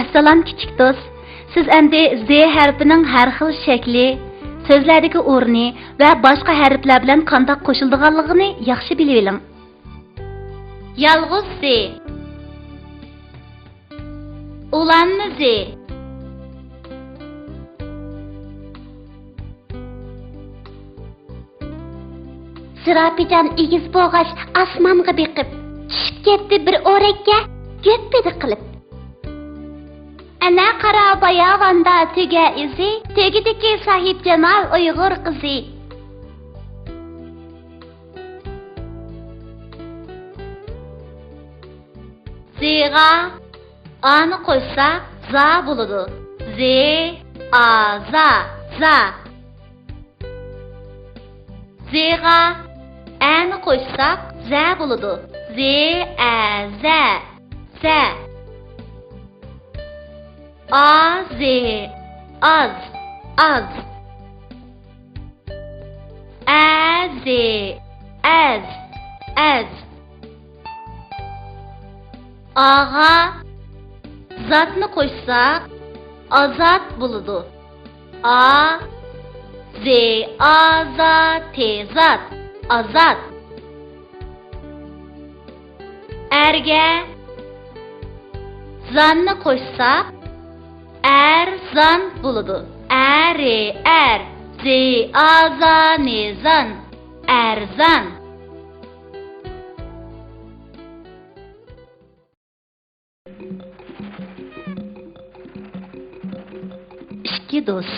Assalom kichik do'st. Siz endi Z harfining har xil shakli, so'zlardagi o'rni va boshqa harflar bilan qanday qo'shilganligini yaxshi bilib oling. Yolg'iz Z, ulanma Z, Zirapijon egiz bo'g'ash osmonga beqib, tushib ketdi bir o'rakka, yetpedi qilib. Ana qara bayavanda tega izi, tegidiki sahib Jamol Uyg'ur qizi. Z'ga ani qo'ysak za bo'ladi. Z, a, za. Z'ga ani qo'ysak za bo'ladi. Z, a, za. Az, az. Az. Ağa zatni qo'ysak azat bo'ladi. A, Z, azat, tezat, azat. Erga zanni qo'ysak erzan bo'ladi. Er, Z, azan, zan, erzan. İki dost.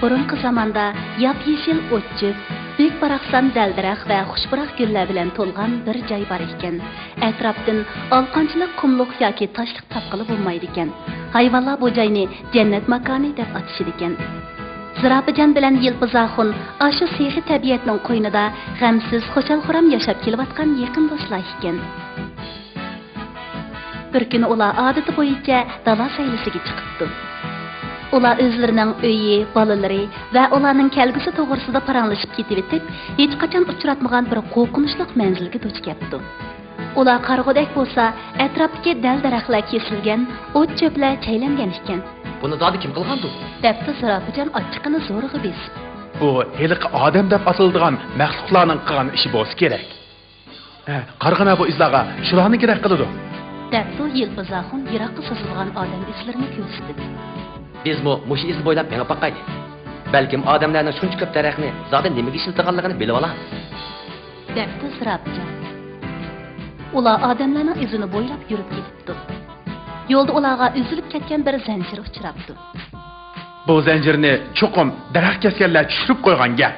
Burunqi zamonda yap-yeshil o'tchib, büyük baraqsan dəldiraq və xushburaq güllər bilan to'lgan bir joy bor ekan. Atrofdan olqonchilik qumluq yoki toshliq topqili bo'lmaydi ekan. Hayvonlar bu joyni jannat makoni deb atishadi ekan. Zirapijon bilan Yilpizoxun ashu sehi tabiatning qo'ynida g'amsiz, xo'shal-xuram yashab kelayotgan yaqin do'stlar ekan. Bir kuni ular odati bo'yicha dala saylisiga chiqibdi. Ular o'zlarining uyi, bolalari va ularning kelgusi to'g'risida paranglashib ketib, hech qachon uchratmagan bir qo'rqinchli manzilga duch keldi. Ular qarg'udak bo'lsa, atrofdagi dal-daraxtlar kesilgan, o't-cho'plar chaylangan ekan. Buni zodi kim qilgandi? Debdi Zirapijon ochiqini zo'rg'i besib. Bu heliqi odam deb ataladigan maxluqlarning qilgan ishi bo'lsa kerak. Qarg'ana bu izlarga shularni kerak qiladi. Debdi Yilpizoxun yiroqqa suzilgan odam izlarini ko'rsatdi. Biz mushi iz bo'ylab mengib boqaylik. Balkim odamlarning shuncha ko'p daraxtni zodi nimaga ishlatganligini bilib olamiz. Debdi Zirapijon. Ular odamlarning izini bo'ylab yurib ketibdi. Yo'lda ularga uzilib ketgan bir zanjir uchrabdi. Bu zanjirni cho'qim daraxt kesganlar tushirib qo'ygan gap.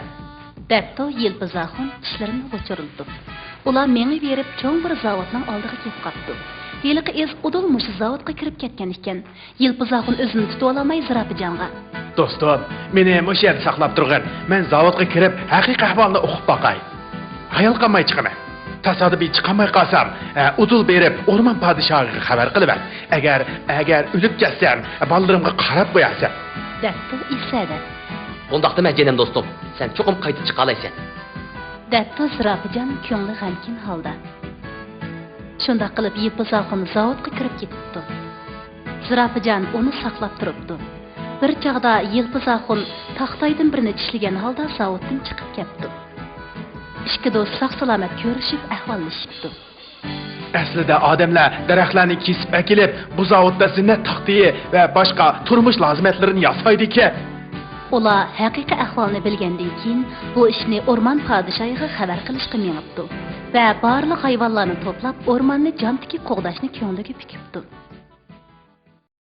Debdi Yilpizoxun tishlarini o'chirildi. Ular mengib berib cho'ng bir zavodning oldiga kelib qoldi. Heliqi iz udulmuş zavodga kirib ketgan ekan. Yilpizoxun o'zini tuta olmay Zirapijonga: "Do'stim, meni o'sha yerda saqlab turg'in. Men zavodga kirib, haqiqiy ahvolni o'qib boqay. Hayal qilmay chiqaman. Tasodifiy chiqamay qolsam, udul berib, o'rmon podshohiga xabar qilaman. Agar o'lib ketsam, bolalarimga qarab qo'yasan." Debdi Isada. Undaqda men jenim do'stim, sen cho'qim qaytib chiqa olaysan. Debdi Zirapijon ko'ngli g'amkin holda. Shunda qilib Yilpizoxun zavodga kirib ketibdi. Zirapijon uni saqlab turibdi. Bir chaqda Yilpizoxun taxtaydan birini tishlagan holda zavoddan chiqib ketdi. Ikki do'st sog'-salomat ko'rishib, ahvollashibdi. Aslida odamlar daraxtlarni kesib akilib, bu zavodda zinnat taxtiyi va boshqa turmush lozimatlarini yasaydi-ki. Ular haqiqiy ahvolni bilgandan keyin bu ishni o'rmon podshohiga xabar qilishga mengibdi va barliq hayvonlarni to'plab o'rmonni jon tikib qo'g'dashni ko'ngliga pikibdi.